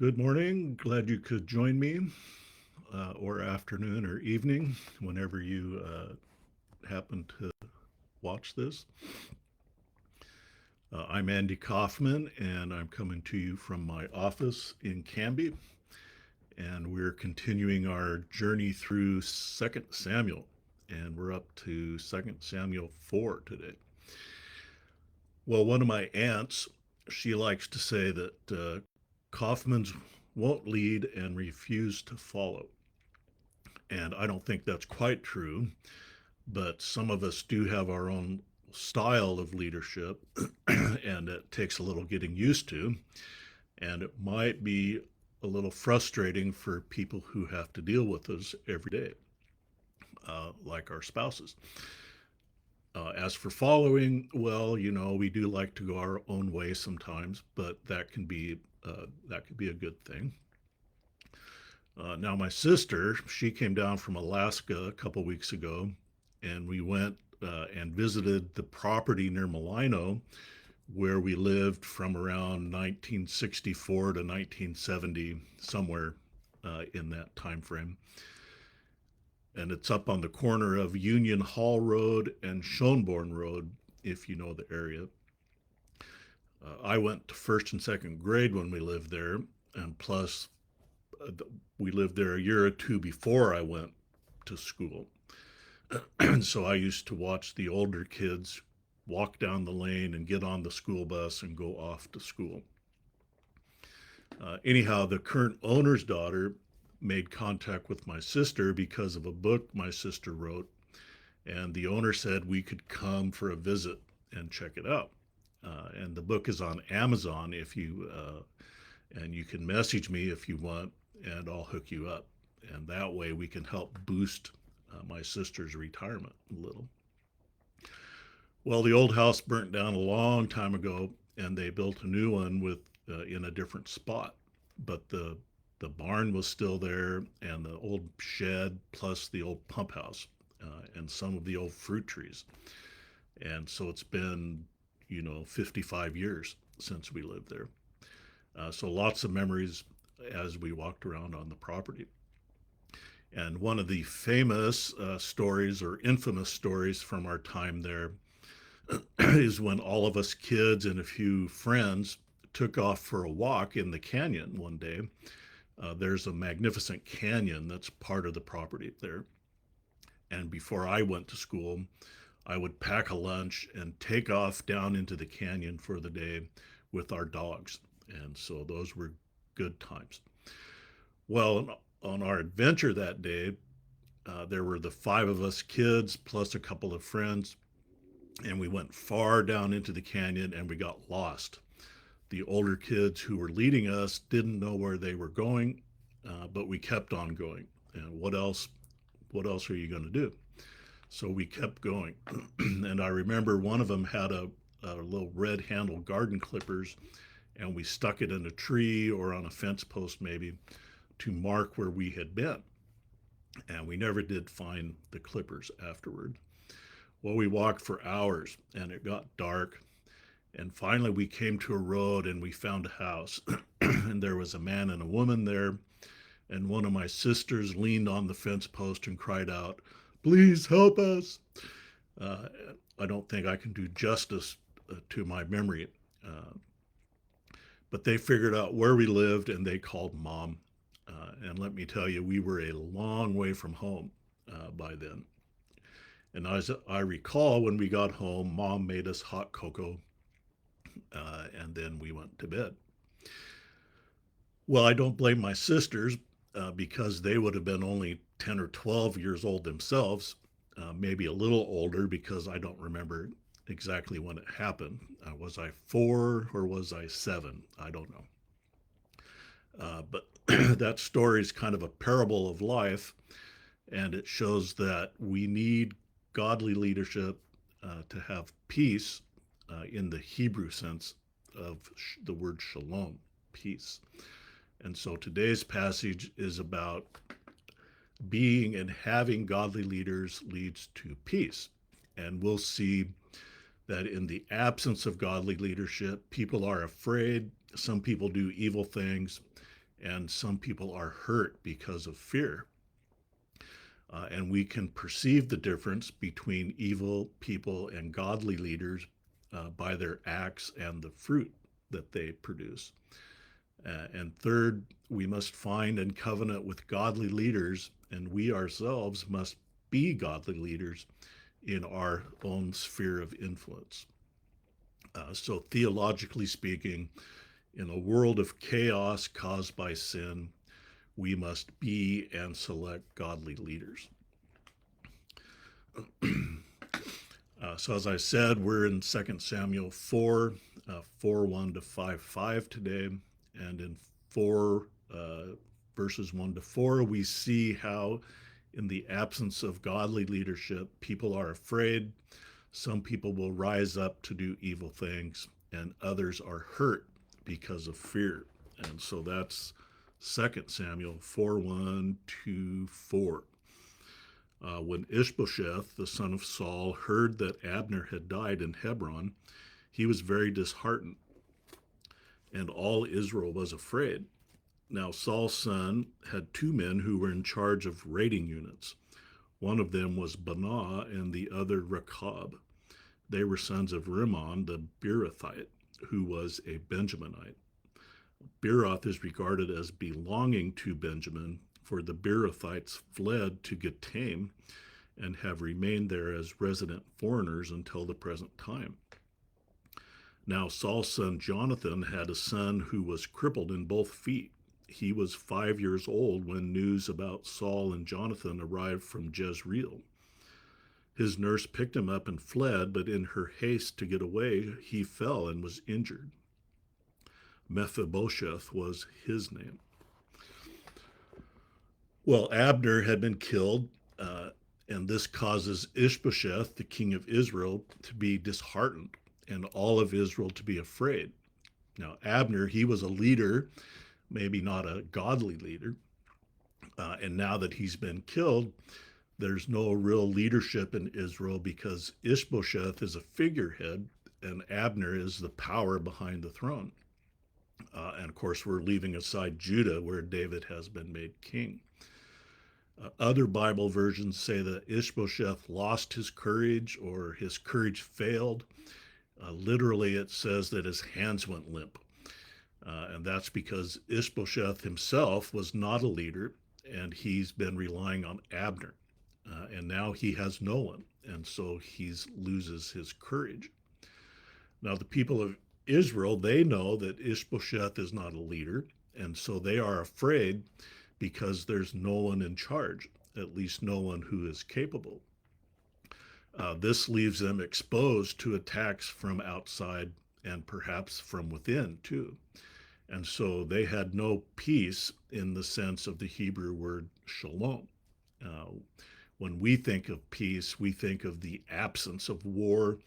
Good morning. Glad you could join me, or afternoon or evening, whenever you happen to watch this. I'm Andy Kaufman, and I'm coming to you from my office in Canby, and we're continuing our journey through Second Samuel, and we're up to Second Samuel 4 today. Well, one of my aunts, she likes to say that Kaufmans won't lead and refuse to follow. And I don't think that's quite true, but some of us do have our own style of leadership, and it takes a little getting used to. And it might be a little frustrating for people who have to deal with us every day, like our spouses. As for following, well, we do like to go our own way sometimes, but that can be a good thing. Now, my sister, she came down from Alaska a couple weeks ago, and we went and visited the property near Malino where we lived from around 1964 to 1970, somewhere in that time frame. And it's up on the corner of Union Hall Road and Schonborn Road, if you know the area. I went to first and second grade when we lived there, and plus, we lived there a year or two before I went to school. And so I used to watch the older kids walk down the lane and get on the school bus and go off to school. Anyhow, the current owner's daughter made contact with my sister because of a book my sister wrote, and the owner said we could come for a visit and check it out. And the book is on Amazon if you and you can message me if you want, and I'll hook you up. And that way we can help boost my sister's retirement a little. Well, the old house burnt down a long time ago, and they built a new one with in a different spot. But the barn was still there, and the old shed, plus the old pump house, and some of the old fruit trees. And so it's been, 55 years since we lived there. So lots of memories as we walked around on the property. And one of the famous stories or infamous stories from our time there is when all of us kids and a few friends took off for a walk in the canyon one day. There's a magnificent canyon that's part of the property there. And before I went to school, I would pack a lunch and take off down into the canyon for the day with our dogs. And so those were good times. Well, on our adventure that day, there were the five of us kids plus a couple of friends, and we went far down into the canyon and we got lost. The older kids who were leading us didn't know where they were going, but we kept on going. And what else? What else are you going to do? So we kept going. And I remember one of them had a little red handle garden clippers, and we stuck it in a tree or on a fence post maybe to mark where we had been. And we never did find the clippers afterward. Well, we walked for hours and it got dark. And finally, we came to a road and we found a house. And there was a man and a woman there. And one of my sisters leaned on the fence post and cried out, "Please help us." Uh, I don't think I can do justice to my memory. Uh, but they figured out where we lived and they called mom. And let me tell you, we were a long way from home by then. And as I recall, when we got home, mom made us hot cocoa, and then we went to bed. Well, I don't blame my sisters because they would have been only 10 or 12 years old themselves, maybe a little older because I don't remember exactly when it happened. Was I 4 or was I 7? I don't know. But that story is kind of a parable of life, and it shows that we need godly leadership to have peace in the Hebrew sense of the word shalom, peace. And so today's passage is about being and having godly leaders leads to peace. And we'll see that in the absence of godly leadership, people are afraid. Some people do evil things, and some people are hurt because of fear. And we can perceive the difference between evil people and godly leaders by their acts and the fruit that they produce. And third, we must find and covenant with godly leaders, and we ourselves must be godly leaders in our own sphere of influence. So, theologically speaking, in a world of chaos caused by sin, we must be and select godly leaders. So as I said, we're in 2 Samuel 4, 4 1 to 5 5 today. And in 4 verses 1 to 4, we see how, in the absence of godly leadership, people are afraid. Some people will rise up to do evil things, and others are hurt because of fear. And so that's 2 Samuel 4 1 to 4. When Ishbosheth, the son of Saul, heard that Abner had died in Hebron, he was very disheartened, and all Israel was afraid. Now Saul's son had two men who were in charge of raiding units. One of them was Banah, and the other Rechab. They were sons of Rimmon the Beerothite, who was a Benjaminite. Beeroth is regarded as belonging to Benjamin, for the Beerothites fled to Gittaim and have remained there as resident foreigners until the present time. Now Saul's son Jonathan had a son who was crippled in both feet. He was 5 years old when news about Saul and Jonathan arrived from Jezreel. His nurse picked him up and fled, but in her haste to get away, he fell and was injured. Mephibosheth was his name. Well, Abner had been killed, and this causes Ishbosheth, the king of Israel, to be disheartened and all of Israel to be afraid. Now, Abner, he was a leader, maybe not a godly leader, and now that he's been killed, there's no real leadership in Israel because Ishbosheth is a figurehead and Abner is the power behind the throne. And of course, we're leaving aside Judah, where David has been made king. Other Bible versions say that Ishbosheth lost his courage or his courage failed. Literally, it says that his hands went limp. And that's because Ishbosheth himself was not a leader, and he's been relying on Abner. And now he has no one, and so he loses his courage. Now, the people of Israel, they know that Ishbosheth is not a leader, and so they are afraid because there's no one in charge, at least no one who is capable. This leaves them exposed to attacks from outside and perhaps from within too. And so they had no peace in the sense of the Hebrew word shalom. When we think of peace, we think of the absence of war,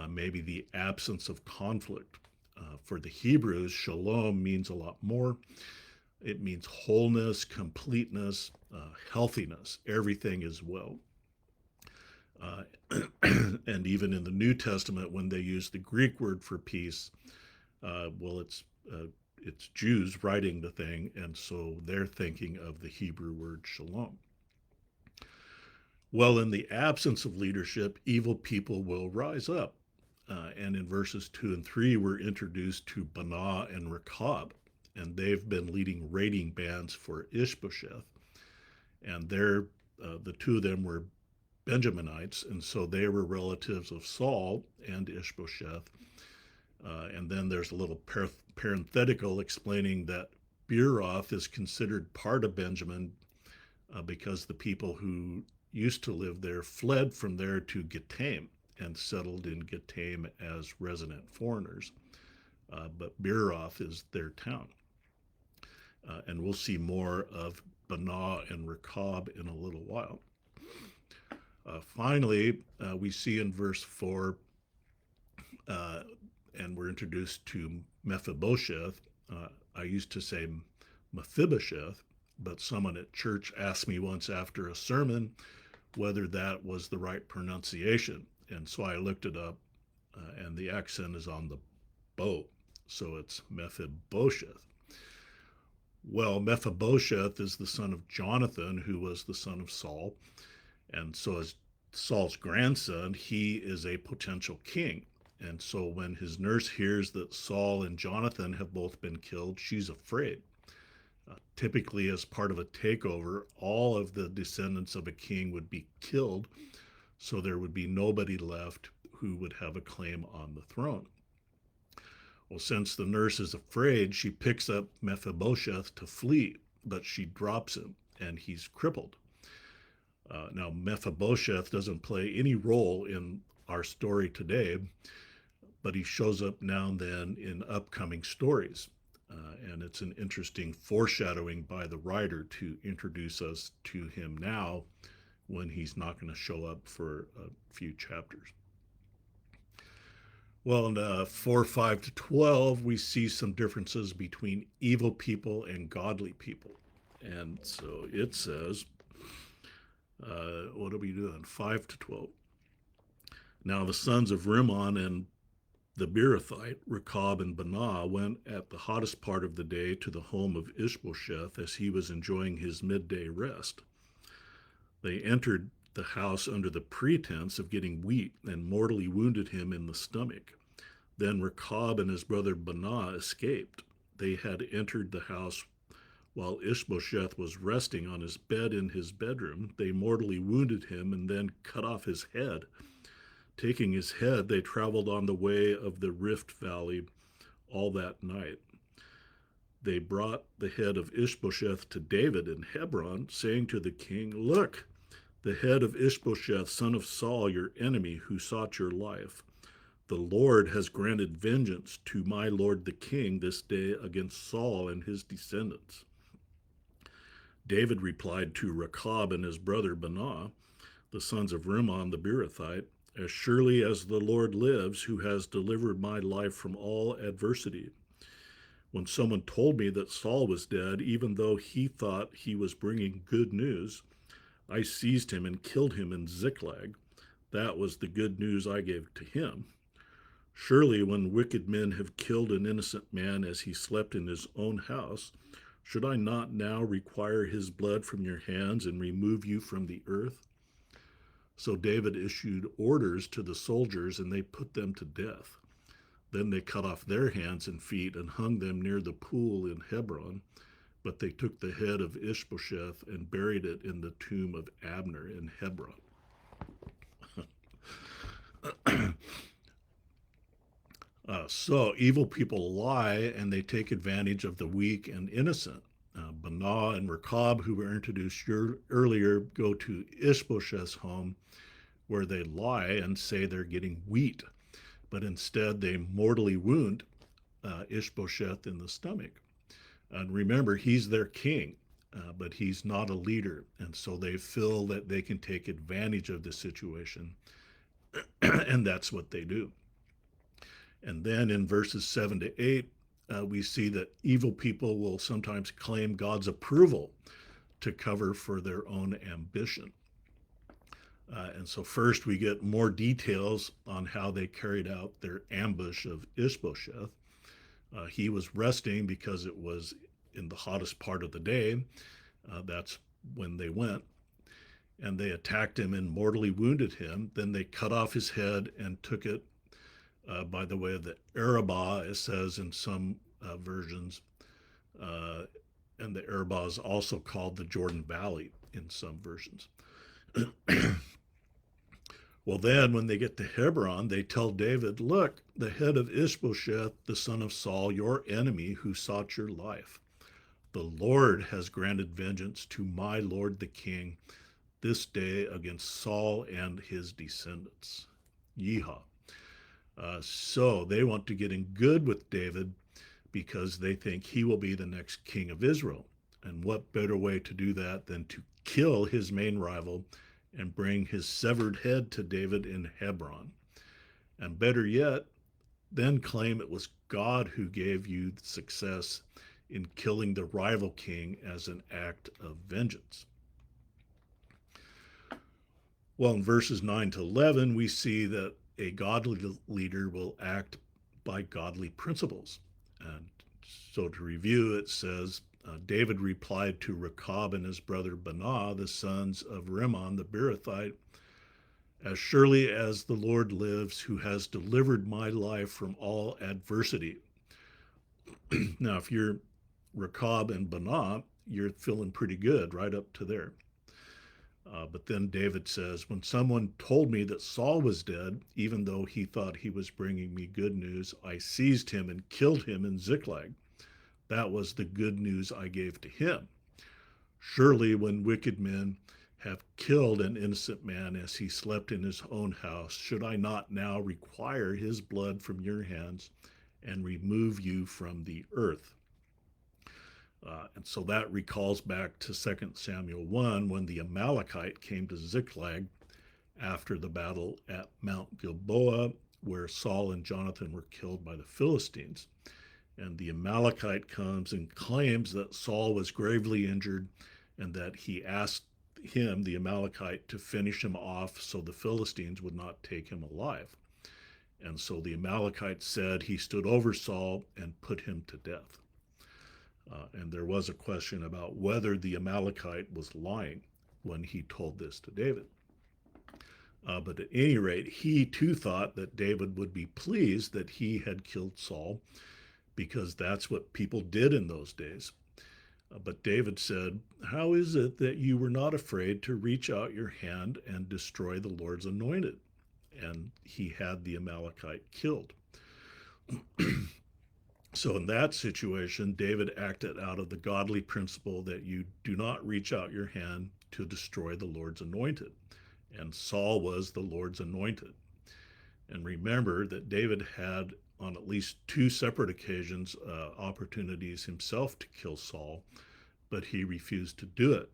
maybe the absence of conflict. For the Hebrews, shalom means a lot more. It means wholeness, completeness, healthiness. Everything is well. And even in the New Testament, when they use the Greek word for peace, well, it's Jews writing the thing, and so they're thinking of the Hebrew word shalom. Well, in the absence of leadership, evil people will rise up. And in verses 2 and 3, we're introduced to Banah and Rechab, and they've been leading raiding bands for Ishbosheth. And they're, the two of them were Benjaminites, and so they were relatives of Saul and Ishbosheth. And then there's a little parenthetical explaining that Beeroth is considered part of Benjamin because the people who used to live there fled from there to Gittaim and settled in Gittaim as resident foreigners. But Beeroth is their town. And we'll see more of Banah and Rechab in a little while. Finally, we see in verse 4, and we're introduced to Mephibosheth. I used to say Mephibosheth, but someone at church asked me once after a sermon whether that was the right pronunciation. And so I looked it up, and the accent is on the bo, so it's Mephibosheth. Well, Mephibosheth is the son of Jonathan, who was the son of Saul. And so, as Saul's grandson, he is a potential king. And so, when his nurse hears that Saul and Jonathan have both been killed, she's afraid. Typically, as part of a takeover, all of the descendants of a king would be killed, so there would be nobody left who would have a claim on the throne. Well, since the nurse is afraid, she picks up Mephibosheth to flee, but she drops him and he's crippled. Now, Mephibosheth doesn't play any role in our story today, but he shows up now and then in upcoming stories. And it's an interesting foreshadowing by the writer to introduce us to him now when he's not going to show up for a few chapters. Well, in 4, 5 to 12, we see some differences between evil people and godly people. And so it says, what are we doing? 5 to 12. Now the sons of Rimmon and the Beerothite, Rechab and Baanah, went at the hottest part of the day to the home of Ishbosheth as he was enjoying his midday rest. They entered the house under the pretense of getting wheat and mortally wounded him in the stomach. Then Rechab and his brother Baanah escaped. They had entered the house while Ishbosheth was resting on his bed in his bedroom. They mortally wounded him and then cut off his head. Taking his head, they traveled on the way of the Rift Valley all that night. They brought the head of Ishbosheth to David in Hebron, saying to the king, "Look, the head of Ishbosheth, son of Saul, your enemy, who sought your life. The Lord has granted vengeance to my lord the king this day against Saul and his descendants." David replied to Rechab and his brother Baanah, the sons of Rimmon the Beerothite, "As surely as the Lord lives, who has delivered my life from all adversity. When someone told me that Saul was dead, even though he thought he was bringing good news, I seized him and killed him in Ziklag. That was the good news I gave to him. Surely when wicked men have killed an innocent man as he slept in his own house, should I not now require his blood from your hands and remove you from the earth?" So David issued orders to the soldiers, and they put them to death. Then they cut off their hands and feet and hung them near the pool in Hebron. But they took the head of Ishbosheth and buried it in the tomb of Abner in Hebron. So evil people lie and they take advantage of the weak and innocent. Baanah and Rechab, who were introduced earlier, go to Ishbosheth's home where they lie and say they're getting wheat, but instead they mortally wound Ishbosheth in the stomach. And remember, he's their king, but he's not a leader. And so they feel that they can take advantage of the situation, and that's what they do. And then in verses 7 to 8, we see that evil people will sometimes claim God's approval to cover for their own ambition. And so first we get more details on how they carried out their ambush of Ishbosheth. He was resting because it was in the hottest part of the day. That's when they went. And they attacked him and mortally wounded him. Then they cut off his head and took it by the way of the Arabah, it says in some versions. And the Arabah is also called the Jordan Valley in some versions. Well, then when they get to Hebron, they tell David, "Look, the head of Ishbosheth, the son of Saul, your enemy who sought your life. The Lord has granted vengeance to my lord the king this day against Saul and his descendants." Yeehaw. So they want to get in good with David because they think he will be the next king of Israel. And what better way to do that than to kill his main rival and bring his severed head to David in Hebron? And better yet, then claim it was God who gave you success in killing the rival king as an act of vengeance. Well, in verses 9 to 11, we see that a godly leader will act by godly principles. And so to review, it says David replied to Rechab and his brother Baanah, the sons of Rimmon the Beerothite, "As surely as the Lord lives, who has delivered my life from all adversity." Now, if you're Rechab and Baanah, you're feeling pretty good right up to there. But then David says, "When someone told me that Saul was dead, even though he thought he was bringing me good news, I seized him and killed him in Ziklag. That was the good news I gave to him. Surely when wicked men have killed an innocent man as he slept in his own house, should I not now require his blood from your hands and remove you from the earth?" And so that recalls back to 2 Samuel 1 when the Amalekite came to Ziklag after the battle at Mount Gilboa, where Saul and Jonathan were killed by the Philistines. And the Amalekite comes and claims that Saul was gravely injured and that he asked him, the Amalekite, to finish him off so the Philistines would not take him alive. And so the Amalekite said he stood over Saul and put him to death. And there was a question about whether the Amalekite was lying when he told this to David. But at any rate, he too thought that David would be pleased that he had killed Saul, because that's what people did in those days. But David said, "How is it that you were not afraid to reach out your hand and destroy the Lord's anointed?" And he had the Amalekite killed. So in that situation, David acted out of the godly principle that you do not reach out your hand to destroy the Lord's anointed. And Saul was the Lord's anointed. And remember that David had, on at least 2 separate occasions, opportunities himself to kill Saul, but he refused to do it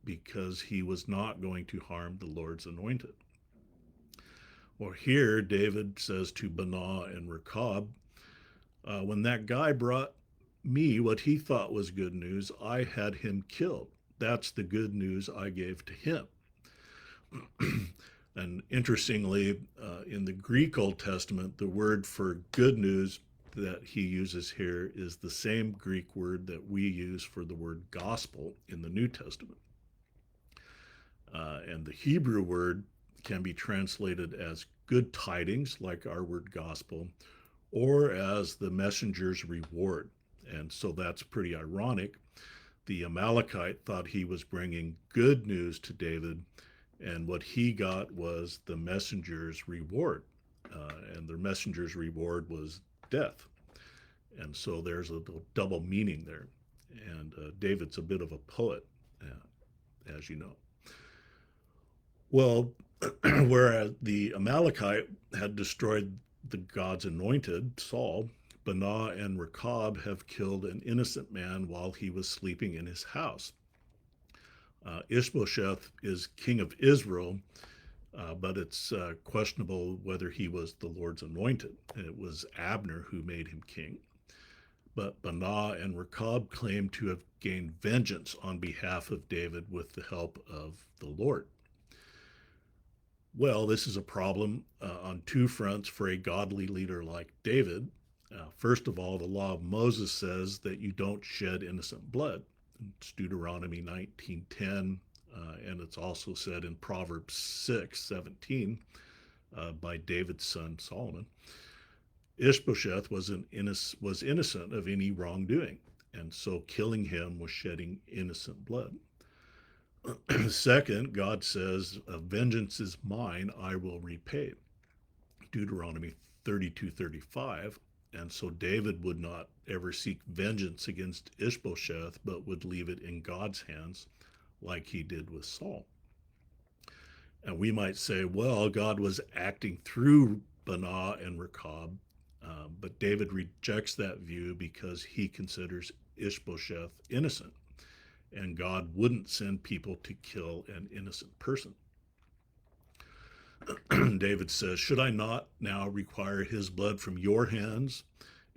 because he was not going to harm the Lord's anointed. Well, here David says to Baanah and Rechab, "When that guy brought me what he thought was good news, I had him killed. That's the good news I gave to him." And interestingly, in the Greek Old Testament, the word for good news that he uses here is the same Greek word that we use for the word gospel in the New Testament. And the Hebrew word can be translated as good tidings, like our word gospel, or as the messenger's reward. And so that's pretty ironic. The Amalekite thought he was bringing good news to David, and what he got was the messenger's reward. And the messenger's reward was death. And so there's a double meaning there. And David's a bit of a poet, as you know. Well, whereas the Amalekite had destroyed the God's anointed, Saul, Baanah and Rechab have killed an innocent man while he was sleeping in his house. Ishbosheth is king of Israel, but it's questionable whether he was the Lord's anointed. It was Abner who made him king. But Baanah and Rechab claim to have gained vengeance on behalf of David with the help of the Lord. Well, this is a problem on 2 fronts for a godly leader like David. First of all, the law of Moses says that you don't shed innocent blood. It's Deuteronomy 19:10, and it's also said in Proverbs 6:17 by David's son Solomon. Ishbosheth was innocent of any wrongdoing, and so killing him was shedding innocent blood. Second, God says, "Vengeance is mine, I will repay." Deuteronomy 32:35. And so David would not ever seek vengeance against Ishbosheth, but would leave it in God's hands, like he did with Saul. And we might say, well, God was acting through Baanah and Rechab, but David rejects that view because he considers Ishbosheth innocent, and God wouldn't send people to kill an innocent person. David says, "Should I not now require his blood from your hands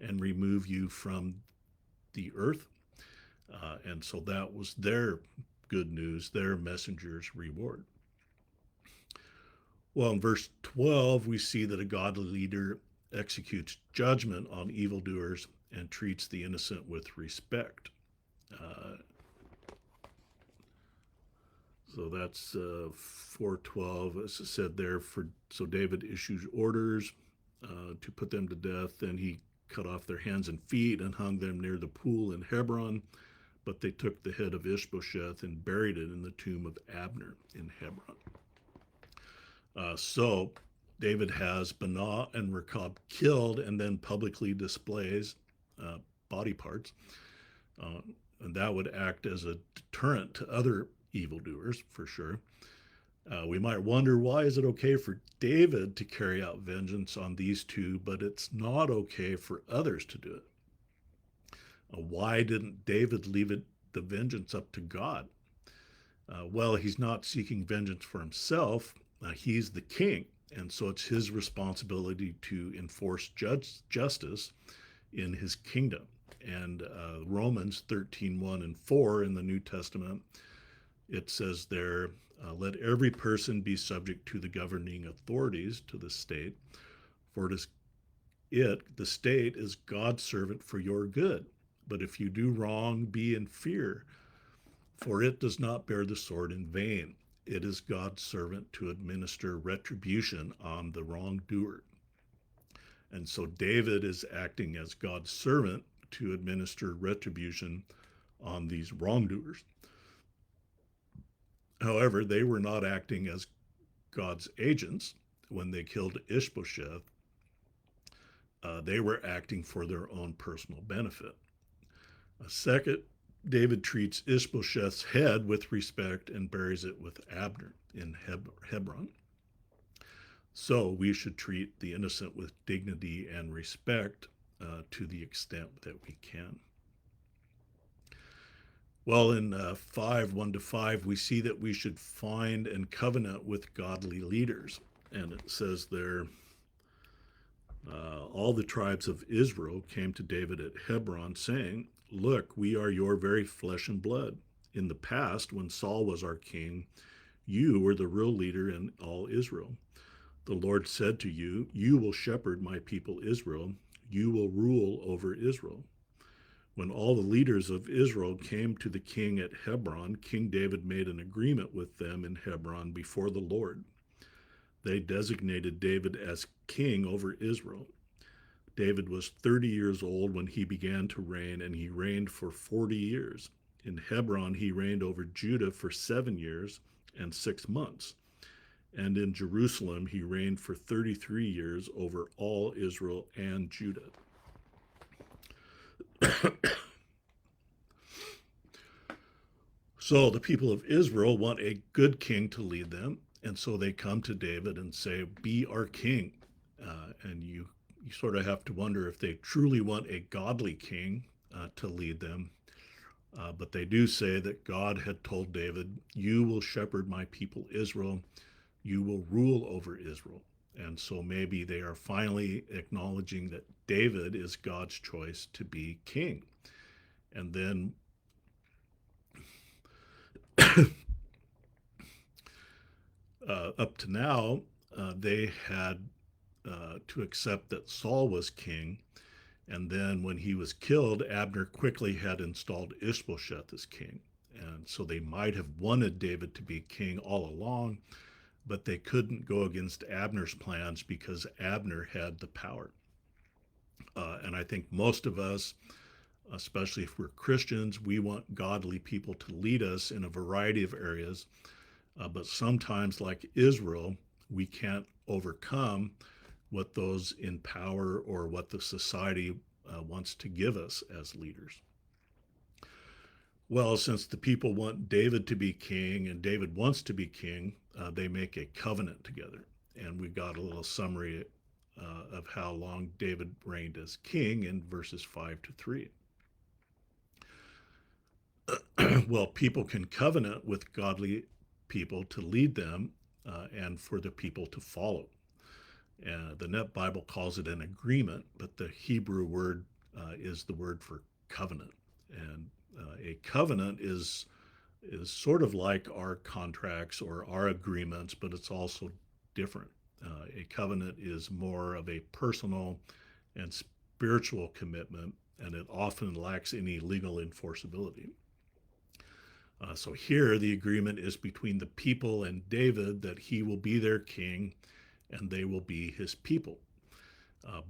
and remove you from the earth?" And so that was their good news, their messenger's reward. Well, in verse 12, we see that a godly leader executes judgment on evildoers and treats the innocent with respect. Uh, so that's 412. As I said there, so David issues orders to put them to death. Then he cut off their hands and feet and hung them near the pool in Hebron. But they took the head of Ishbosheth and buried it in the tomb of Abner in Hebron. So David has Banah and Rechab killed and then publicly displays body parts. And that would act as a deterrent to other evildoers, for sure. We might wonder, why is it okay for David to carry out vengeance on these two, but it's not okay for others to do it? Why didn't David leave the vengeance up to God? Well, he's not seeking vengeance for himself. He's the king, and so it's his responsibility to enforce justice in his kingdom. And Romans 13:1 and 4 in the New Testament, it says there, let every person be subject to the governing authorities, to the state, for the state is God's servant for your good. But if you do wrong, be in fear, for it does not bear the sword in vain. It is God's servant to administer retribution on the wrongdoer. And so David is acting as God's servant to administer retribution on these wrongdoers. However, they were not acting as God's agents when they killed Ishbosheth. They were acting for their own personal benefit. Second, David treats Ishbosheth's head with respect and buries it with Abner in Hebron. So we should treat the innocent with dignity and respect to the extent that we can. Well, in 5:1-5, we see that we should find and covenant with godly leaders. And it says there, all the tribes of Israel came to David at Hebron, saying, look, we are your very flesh and blood. In the past, when Saul was our king, you were the real leader in all Israel. The Lord said to you, you will shepherd my people Israel. You will rule over Israel. When all the leaders of Israel came to the king at Hebron, King David made an agreement with them in Hebron before the Lord. They designated David as king over Israel. David was 30 years old when he began to reign, and he reigned for 40 years. In Hebron, he reigned over Judah for 7 years and 6 months. And in Jerusalem, he reigned for 33 years over all Israel and Judah. So the people of Israel want a good king to lead them, and so they come to David and say, be our king. And you sort of have to wonder if they truly want a godly king to lead them. But they do say that God had told David, you will shepherd my people Israel. You will rule over Israel. And so maybe they are finally acknowledging that David is God's choice to be king. And then up to now, they had to accept that Saul was king. And then when he was killed, Abner quickly had installed Ishbosheth as king. And so they might have wanted David to be king all along, but they couldn't go against Abner's plans because Abner had the power. And I think most of us, especially if we're Christians, we want godly people to lead us in a variety of areas. But sometimes, like Israel, we can't overcome what those in power or what the society wants to give us as leaders. Well, since the people want David to be king and David wants to be king, they make a covenant together. And we got a little summary of how long David reigned as king in verses 5-3. Well, people can covenant with godly people to lead them and for the people to follow. The Net Bible calls it an agreement, but the Hebrew word is the word for covenant. And a covenant is sort of like our contracts or our agreements, but it's also different. A covenant is more of a personal and spiritual commitment, and it often lacks any legal enforceability. So here, the agreement is between the people and David that he will be their king and they will be his people.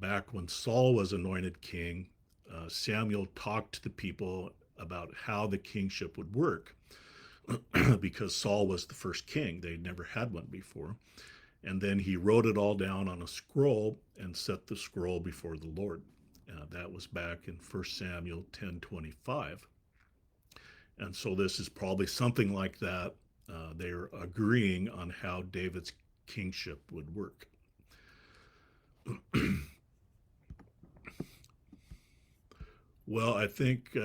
Back when Saul was anointed king, Samuel talked to the people about how the kingship would work because Saul was the first king. They'd never had one before. And then he wrote it all down on a scroll and set the scroll before the Lord. That was back in 1 Samuel 10:25. And so this is probably something like that. They're agreeing on how David's kingship would work. Well, I think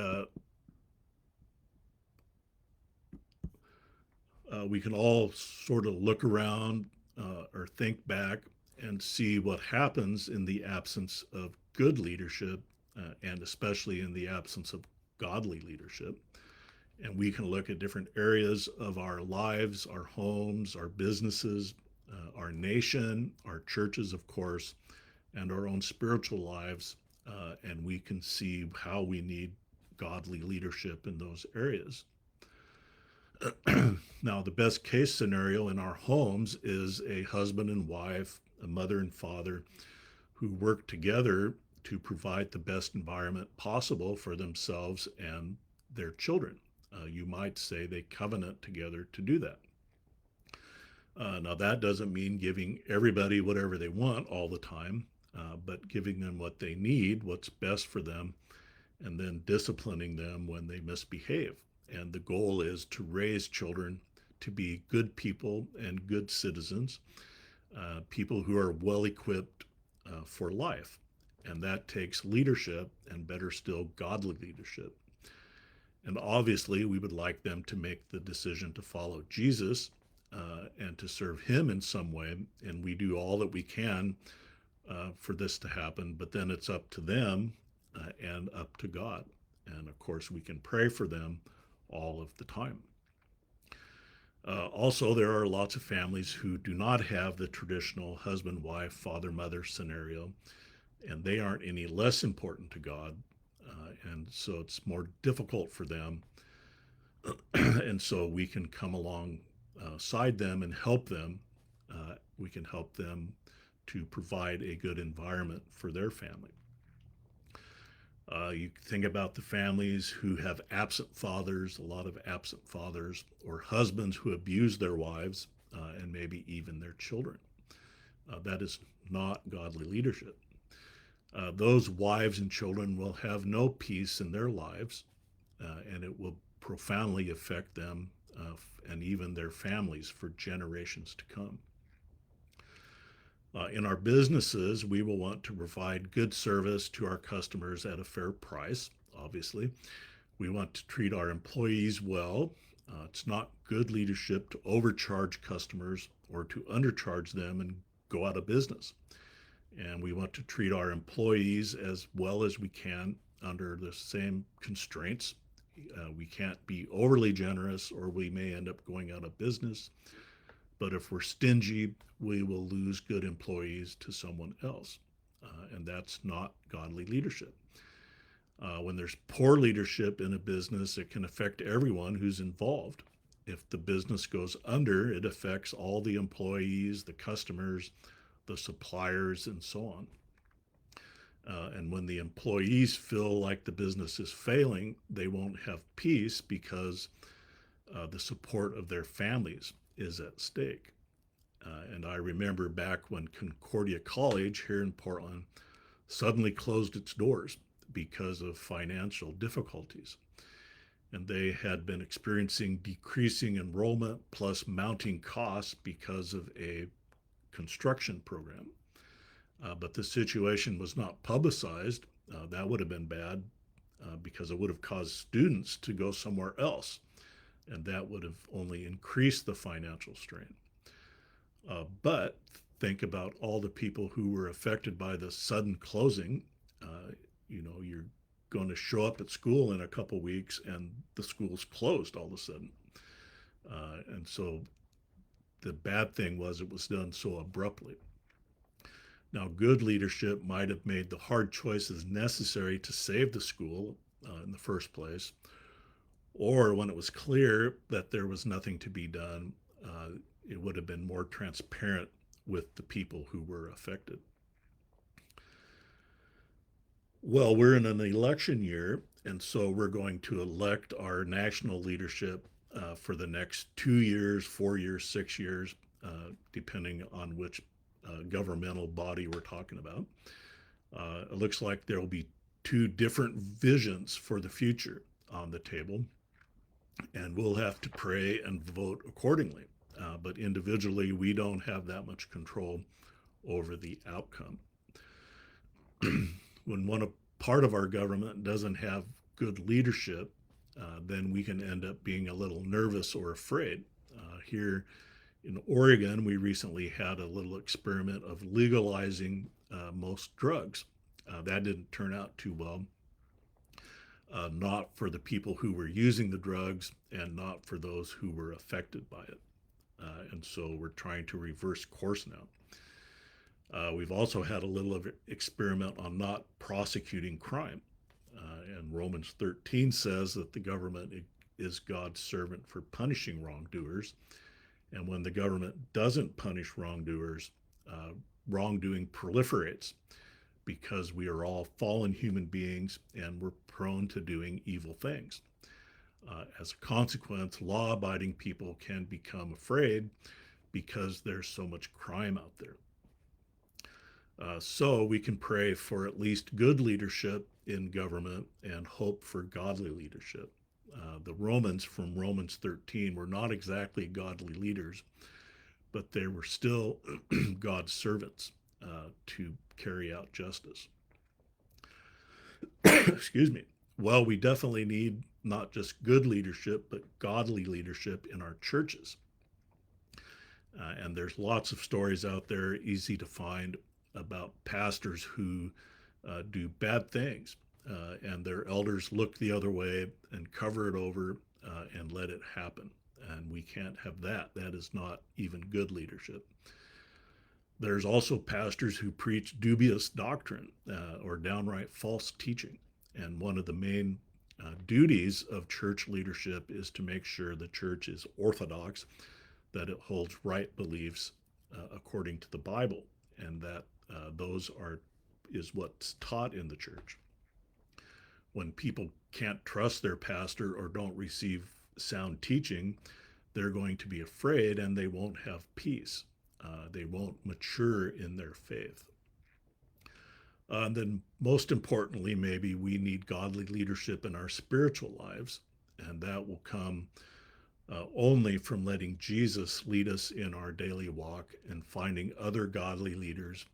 we can all sort of look around or think back and see what happens in the absence of good leadership, and especially in the absence of godly leadership. And we can look at different areas of our lives, our homes, our businesses, our nation, our churches, of course, and our own spiritual lives. And we can see how we need godly leadership in those areas. Now, the best case scenario in our homes is a husband and wife, a mother and father who work together to provide the best environment possible for themselves and their children. You might say they covenant together to do that. Now, that doesn't mean giving everybody whatever they want all the time, but giving them what they need, what's best for them, and then disciplining them when they misbehave. And the goal is to raise children to be good people and good citizens, people who are well equipped for life. And that takes leadership, and better still, godly leadership. And obviously, we would like them to make the decision to follow Jesus and to serve him in some way. And we do all that we can for this to happen, but then it's up to them and up to God. And of course, we can pray for them all of the time. Also, there are lots of families who do not have the traditional husband, wife, father, mother scenario, and they aren't any less important to God. And so it's more difficult for them. And so we can come alongside them and help them. We can help them to provide a good environment for their family. You think about the families who have absent fathers, a lot of absent fathers, or husbands who abuse their wives and maybe even their children. That is not godly leadership. Those wives and children will have no peace in their lives, and it will profoundly affect them and even their families for generations to come. In our businesses, we will want to provide good service to our customers at a fair price, obviously. We want to treat our employees well. It's not good leadership to overcharge customers or to undercharge them and go out of business. And we want to treat our employees as well as we can under the same constraints. We can't be overly generous or we may end up going out of business. But if we're stingy, we will lose good employees to someone else. And that's not godly leadership. When there's poor leadership in a business, it can affect everyone who's involved. If the business goes under, it affects all the employees, the customers, the suppliers, and so on. And when the employees feel like the business is failing, they won't have peace because the support of their families is at stake. And I remember back when Concordia College here in Portland suddenly closed its doors because of financial difficulties. And they had been experiencing decreasing enrollment plus mounting costs because of a construction program. But the situation was not publicized. That would have been bad because it would have caused students to go somewhere else. And that would have only increased the financial strain. But think about all the people who were affected by the sudden closing. You're going to show up at school in a couple weeks and the school's closed all of a sudden. And so the bad thing was it was done so abruptly. Now, good leadership might have made the hard choices necessary to save the school in the first place, or when it was clear that there was nothing to be done, it would have been more transparent with the people who were affected. Well, we're in an election year, and so we're going to elect our national leadership for the next 2 years, 4 years, 6 years, depending on which governmental body we're talking about. It looks like there will be two different visions for the future on the table, and we'll have to pray and vote accordingly. But individually, we don't have that much control over the outcome. When one part of our government doesn't have good leadership, then we can end up being a little nervous or afraid. Here in Oregon, we recently had a little experiment of legalizing most drugs. That didn't turn out too well, not for the people who were using the drugs and not for those who were affected by it. And so we're trying to reverse course now. We've also had a little of experiment on not prosecuting crime. And Romans 13 says that the government is God's servant for punishing wrongdoers. And when the government doesn't punish wrongdoers, wrongdoing proliferates because we are all fallen human beings and we're prone to doing evil things. As a consequence, law abiding people can become afraid because there's so much crime out there. So we can pray for at least good leadership in government and hope for godly leadership. The Romans from Romans 13 were not exactly godly leaders, but they were still God's servants to carry out justice. Excuse me. Well, we definitely need not just good leadership, but godly leadership in our churches. And there's lots of stories out there, easy to find, about pastors who do bad things, and their elders look the other way and cover it over and let it happen. And we can't have that. That is not even good leadership. There's also pastors who preach dubious doctrine or downright false teaching. And one of the main duties of church leadership is to make sure the church is orthodox, that it holds right beliefs according to the Bible, and that is what's taught in the church. When people can't trust their pastor or don't receive sound teaching, they're going to be afraid and they won't have peace. They won't mature in their faith. And then most importantly, maybe we need godly leadership in our spiritual lives, and that will come only from letting Jesus lead us in our daily walk and finding other godly leaders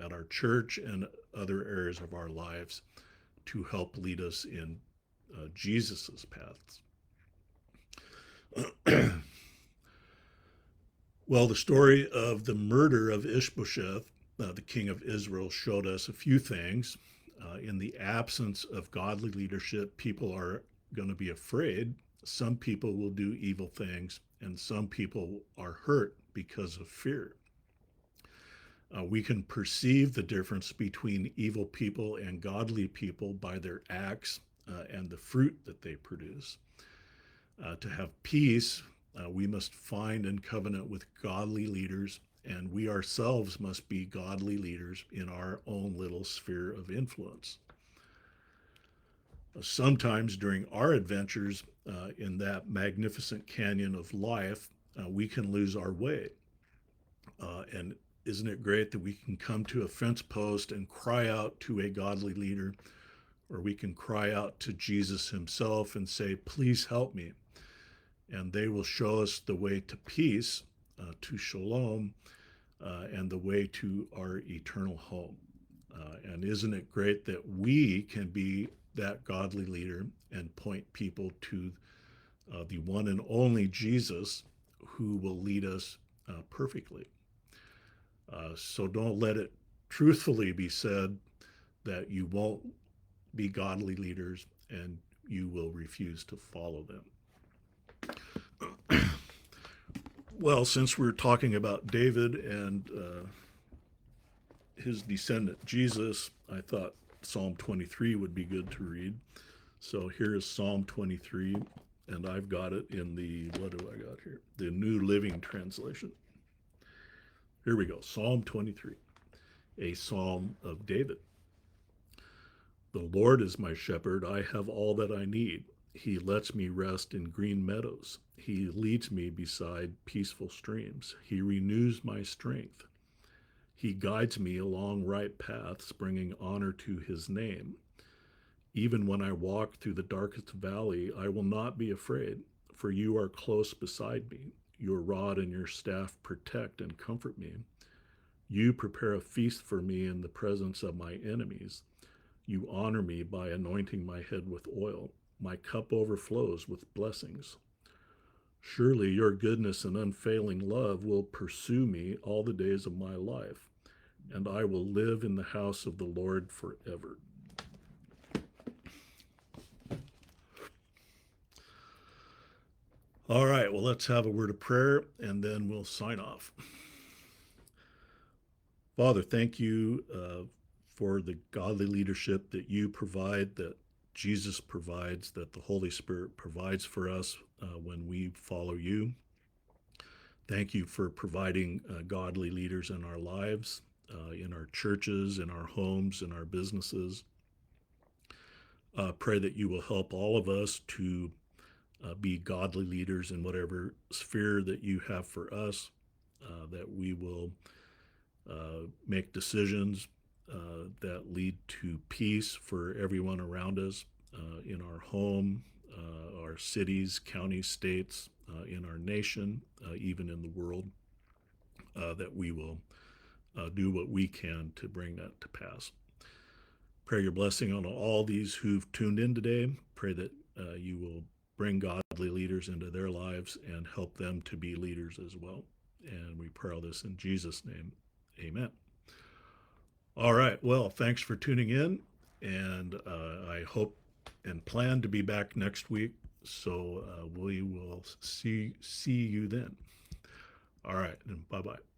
at our church and other areas of our lives to help lead us in Jesus's paths. Well, the story of the murder of Ishbosheth, the king of Israel, showed us a few things. In the absence of godly leadership, people are going to be afraid. Some people will do evil things, and some people are hurt because of fear. We can perceive the difference between evil people and godly people by their acts and the fruit that they produce. To have peace, we must find and covenant with godly leaders, and we ourselves must be godly leaders in our own little sphere of influence. Sometimes during our adventures in that magnificent canyon of life, we can lose our way. And isn't it great that we can come to a fence post and cry out to a godly leader, or we can cry out to Jesus himself and say, please help me. And they will show us the way to peace, to shalom, and the way to our eternal home. And isn't it great that we can be that godly leader and point people to the one and only Jesus, who will lead us perfectly. So don't let it truthfully be said that you won't be godly leaders and you will refuse to follow them. Well, since we're talking about David and his descendant Jesus, I thought Psalm 23 would be good to read. So here is Psalm 23, and I've got it in the, what do I got here? The New Living Translation. Here we go. Psalm 23, a psalm of David. The Lord is my shepherd. I have all that I need. He lets me rest in green meadows. He leads me beside peaceful streams. He renews my strength. He guides me along right paths, bringing honor to his name. Even when I walk through the darkest valley, I will not be afraid, for you are close beside me. Your rod and your staff protect and comfort me. You prepare a feast for me in the presence of my enemies. You honor me by anointing my head with oil. My cup overflows with blessings. Surely your goodness and unfailing love will pursue me all the days of my life, and I will live in the house of the Lord forever. All right, well, let's have a word of prayer, and then we'll sign off. Father, thank you for the godly leadership that you provide, that Jesus provides, that the Holy Spirit provides for us when we follow you. Thank you for providing godly leaders in our lives, in our churches, in our homes, in our businesses. Pray that you will help all of us to be godly leaders in whatever sphere that you have for us, that we will make decisions that lead to peace for everyone around us, in our home, our cities, counties, states, in our nation, even in the world, that we will do what we can to bring that to pass. Pray your blessing on all these who've tuned in today. Pray that you will bring godly leaders into their lives and help them to be leaders as well. And we pray all this in Jesus' name. Amen. All right. Well, thanks for tuning in. And I hope and plan to be back next week. So we will see you then. All right. And bye-bye.